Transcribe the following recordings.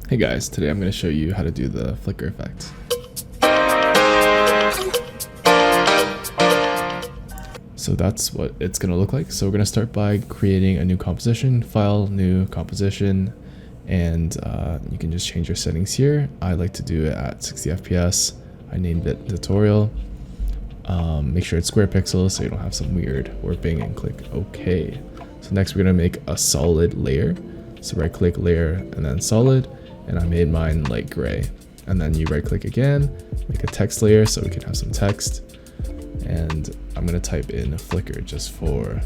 Hey guys, today I'm going to show you how to do the flicker effect. So that's what it's going to look like. So we're going to start by creating a new composition, file, new composition, and you can just change your settings here. I like to do it at 60 FPS. I named it tutorial. Make sure it's square pixels so you don't have some weird warping, and click OK. So next we're going to make a solid layer. So right click layer and then solid. And I made mine light gray. And then you right click again, make a text layer so we can have some text. And I'm gonna type in a flicker just for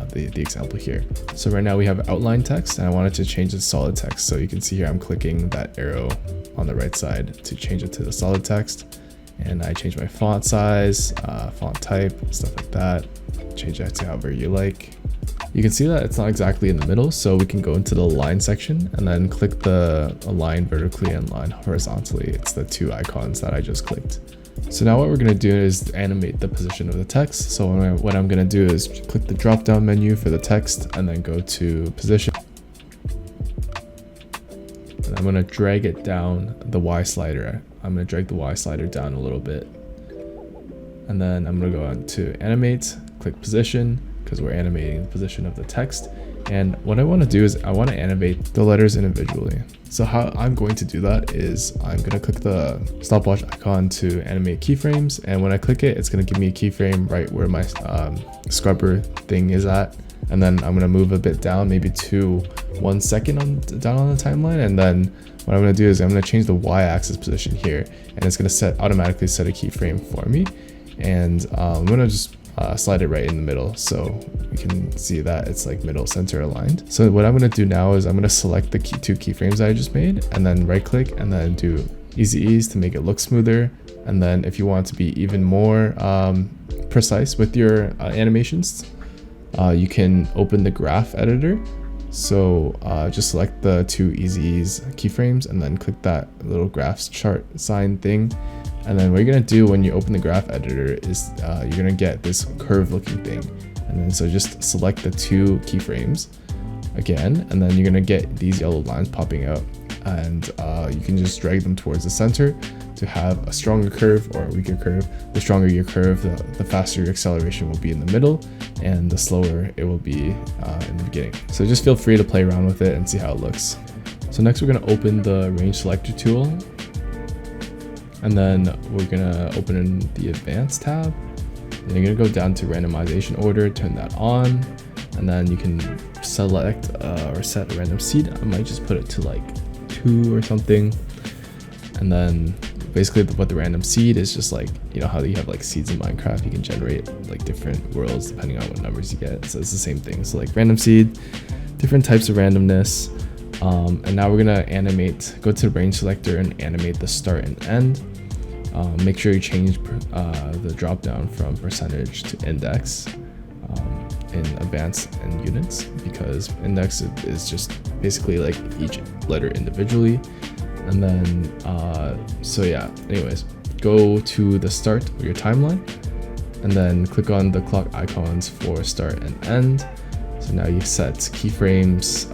the example here. So right now we have outline text and I wanted to change it to solid text. So you can see here I'm clicking that arrow on the right side to change it to the solid text. And I change my font size, font type, stuff like that. Change that to however you like. You can see that it's not exactly in the middle, so we can go into the line section and then click the line vertically and line horizontally. It's the two icons that I just clicked. So now what we're going to do is animate the position of the text. So what I'm going to do is click the drop down menu for the text and then go to position. And I'm going to drag it down the Y slider. I'm going to drag the Y slider down a little bit. And then I'm going to go on to animate, click position, because we're animating the position of the text. And what I want to do is I want to animate the letters individually. So how I'm going to do that is I'm going to click the stopwatch icon to animate keyframes. And when I click it, it's going to give me a keyframe right where my scrubber thing is at. And then I'm going to move a bit down, maybe to 1 second down on the timeline. And then what I'm going to do is I'm going to change the Y-axis position here. And it's going to automatically set a keyframe for me. And I'm going to just slide it right in the middle so we can see that it's like middle center aligned. So what I'm going to do now is I'm going to select the two keyframes that I just made and then right click and then do easy ease to make it look smoother. And then if you want to be even more precise with your animations, you can open the graph editor. So just select the two easy ease keyframes and then click that little graphs chart sign thing. And then what you're going to do when you open the graph editor is you're going to get this curve looking thing. And then so just select the two keyframes again, and then you're going to get these yellow lines popping out. And you can just drag them towards the center to have a stronger curve or a weaker curve. The stronger your curve, the faster your acceleration will be in the middle, and the slower it will be in the beginning. So just feel free to play around with it and see how it looks. So next we're going to open the range selector tool. And then we're gonna open in the advanced tab. And you're gonna go down to randomization order, turn that on. And then you can select or set a random seed. I might just put it to like 2 or something. And then basically what the random seed is just like, you know how you have like seeds in Minecraft, you can generate like different worlds depending on what numbers you get. So it's the same thing. So like random seed, different types of randomness. And now we're gonna go to the range selector and animate the start and end. Make sure you change the drop down from percentage to index in advanced and units, because index is just basically like each letter individually. And then so yeah, anyways, go to the start of your timeline and then click on the clock icons for start and end. So now you set keyframes.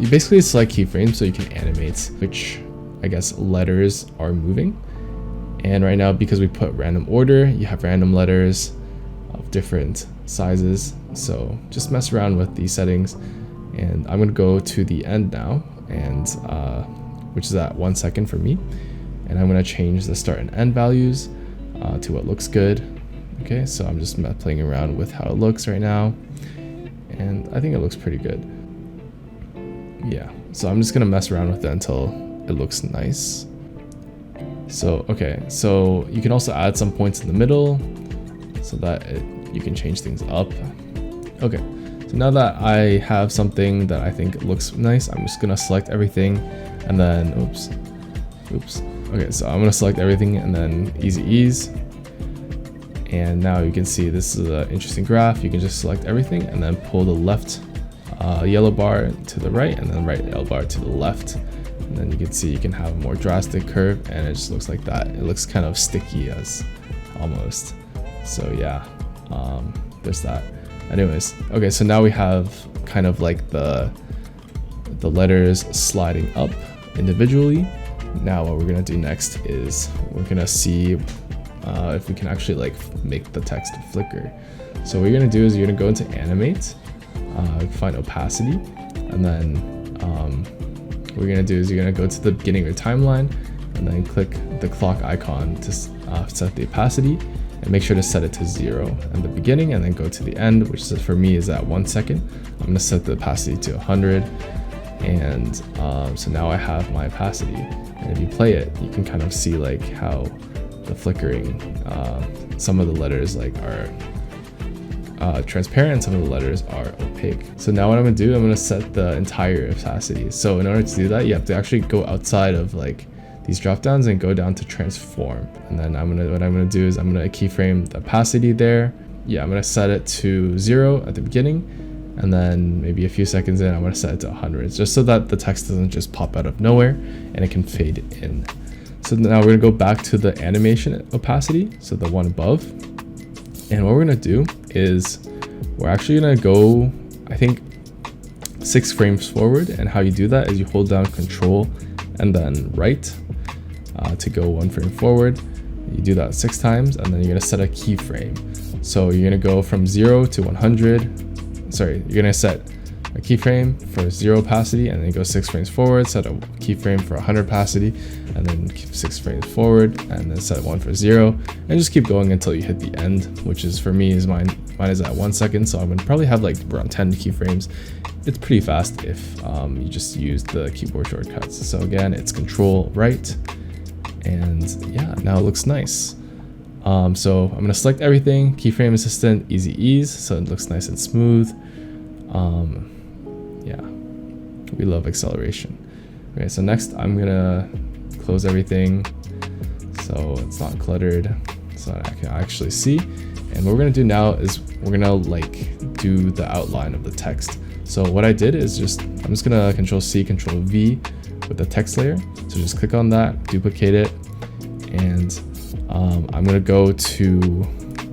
You basically select keyframes so you can animate which, I guess, letters are moving. And right now, because we put random order, you have random letters of different sizes. So just mess around with these settings. And I'm gonna go to the end now, and which is at 1 second for me. And I'm gonna change the start and end values to what looks good. Okay, so I'm just playing around with how it looks right now. And I think it looks pretty good. Yeah, so I'm just gonna mess around with it until it looks nice. So, okay, so you can also add some points in the middle so that you can change things up. Okay, so now that I have something that I think looks nice, I'm just gonna select everything and then, oops. Okay, so I'm gonna select everything and then easy ease. And now you can see this is an interesting graph. You can just select everything and then pull the left yellow bar to the right and then right yellow bar to the left. And then you can see you can have a more drastic curve, and it just looks like that. It looks kind of sticky as almost. So yeah, there's that. Anyways, okay, so now we have kind of like the letters sliding up individually. Now what we're gonna do next is we're gonna see if we can actually like make the text flicker. So what you're gonna do is you're gonna go into animate, find opacity, and then what you're gonna do is you're gonna go to the beginning of your timeline and then click the clock icon to set the opacity, and make sure to set it to 0 at the beginning, and then go to the end, which is, for me is at 1 second. I'm gonna set the opacity to 100, and so now I have my opacity. And if you play it, you can kind of see like how the flickering, some of the letters like are transparent, some of the letters are opaque. So now what I'm gonna do, I'm gonna set the entire opacity. So in order to do that, you have to actually go outside of like these drop downs and go down to transform. And then what I'm gonna do is I'm gonna keyframe the opacity there. Yeah, I'm gonna set it to 0 at the beginning, and then maybe a few seconds in, I'm gonna set it to 100, just so that the text doesn't just pop out of nowhere and it can fade in. So now we're gonna go back to the animation opacity, so the one above. And what we're gonna do is we're actually gonna go, I think, 6 frames forward. And how you do that is you hold down Control and then right to go 1 frame forward. You do that 6 times, and then you're gonna set a keyframe. So you're gonna go from 0 to 100. Sorry, you're gonna set a keyframe for 0 opacity, and then go 6 frames forward, set a keyframe for 100 opacity, and then 6 frames forward, and then set 1 for 0, and just keep going until you hit the end, which is, for me, is mine is at 1 second. So I'm gonna probably have like around 10 keyframes. It's pretty fast if you just use the keyboard shortcuts. So again, it's Control right, and yeah, now it looks nice. So I'm gonna select everything, keyframe assistant, easy ease, so it looks nice and smooth. Yeah, we love acceleration. Okay, so next I'm gonna close everything so it's not cluttered, so I can actually see. And what we're gonna do now is we're gonna like do the outline of the text. So what I did is I'm just gonna Control C, Control V with the text layer. So just click on that, duplicate it, and I'm gonna go to,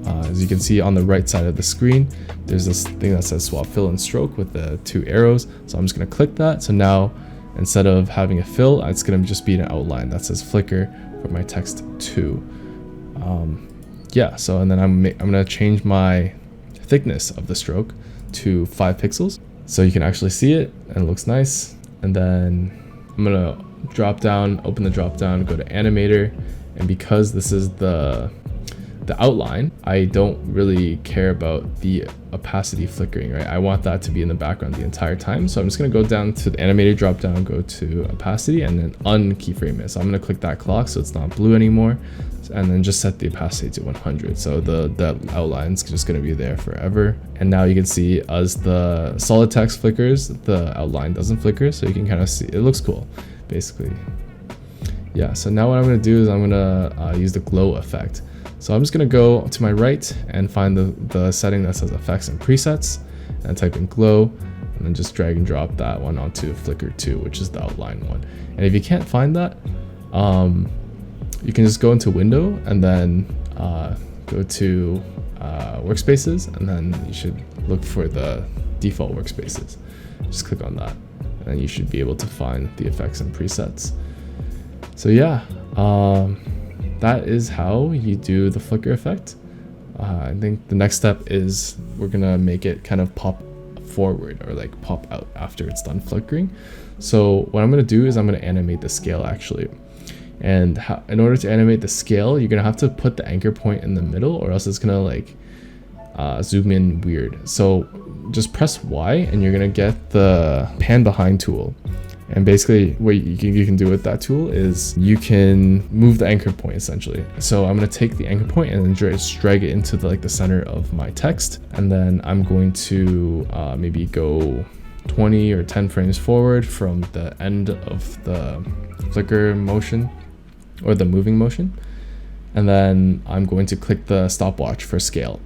as you can see on the right side of the screen, there's this thing that says swap fill and stroke with the 2 arrows. So I'm just gonna click that. So now instead of having a fill, it's gonna just be an outline that says flicker for my text 2. Yeah, so and then I'm gonna change my thickness of the stroke to 5 pixels. So you can actually see it and it looks nice. And then I'm gonna drop down, open the drop down, go to animator. And because this is the outline, I don't really care about the opacity flickering, right? I want that to be in the background the entire time. So I'm just gonna go down to the animator drop down, go to opacity, and then unkeyframe it. So I'm gonna click that clock so it's not blue anymore, and then just set the opacity to 100. So the outline's just gonna be there forever. And now you can see as the solid text flickers, the outline doesn't flicker, so you can kind of see, it looks cool, basically. Yeah, so now what I'm gonna do is I'm gonna use the glow effect. So I'm just gonna go to my right and find the setting that says effects and presets, and type in glow, and then just drag and drop that one onto Flicker 2, which is the outline one. And if you can't find that, you can just go into window and then go to workspaces, and then you should look for the default workspaces. Just click on that, and then you should be able to find the effects and presets. So yeah, that is how you do the flicker effect. I think the next step is we're gonna make it kind of pop forward or like pop out after it's done flickering. So what I'm gonna do is I'm gonna animate the scale actually. And in order to animate the scale, you're gonna have to put the anchor point in the middle, or else it's gonna like zoom in weird. So just press Y and you're gonna get the pan behind tool. And basically what you can do with that tool is you can move the anchor point essentially. So I'm going to take the anchor point and then just drag it into the center of my text. And then I'm going to maybe go 20 or 10 frames forward from the end of the flicker motion or the moving motion. And then I'm going to click the stopwatch for scale.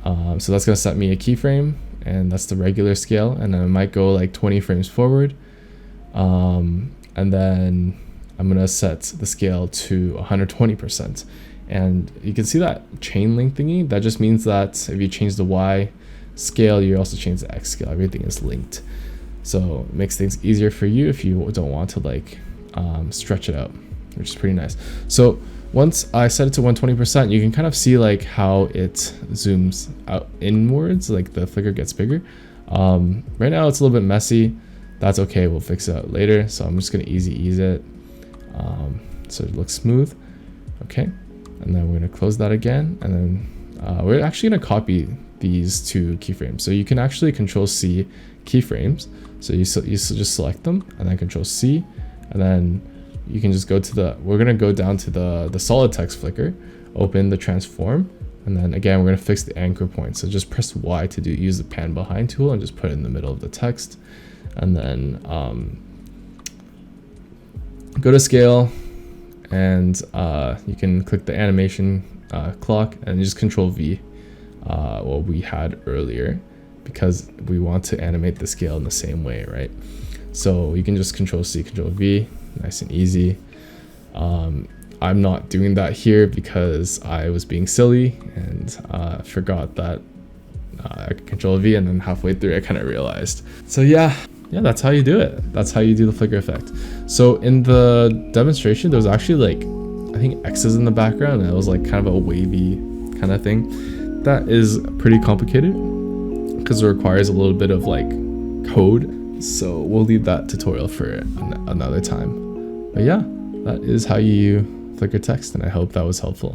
So that's going to set me a keyframe, and that's the regular scale. And then I might go like 20 frames forward. And then I'm gonna set the scale to 120%. And you can see that chain link thingy. That just means that if you change the Y scale, you also change the X scale. Everything is linked. So it makes things easier for you if you don't want to like stretch it out, which is pretty nice. So once I set it to 120%, you can kind of see like how it zooms out inwards, like the flicker gets bigger. Right now it's a little bit messy. That's okay, we'll fix it out later. So I'm just gonna ease it so it looks smooth. Okay, and then we're gonna close that again, and then we're actually gonna copy these two keyframes. So you can actually Control C keyframes. So you just select them and then Control C, and then you can just go to we're gonna go down to the solid text flicker, open the transform, and then again we're gonna fix the anchor point. So just press Y to use the pan behind tool and just put it in the middle of the text, and then go to scale, and you can click the animation clock and just Control V, what we had earlier, because we want to animate the scale in the same way, right? So you can just Control C, Control V, nice and easy. I'm not doing that here because I was being silly and forgot that I could Control V, and then halfway through I kind of realized. So yeah, that's how you do it. That's how you do the flicker effect. So in the demonstration, there was actually like, I think X's in the background, and it was like kind of a wavy kind of thing. That is pretty complicated because it requires a little bit of like code. So we'll leave that tutorial for another time. But yeah, that is how you flicker text, and I hope that was helpful.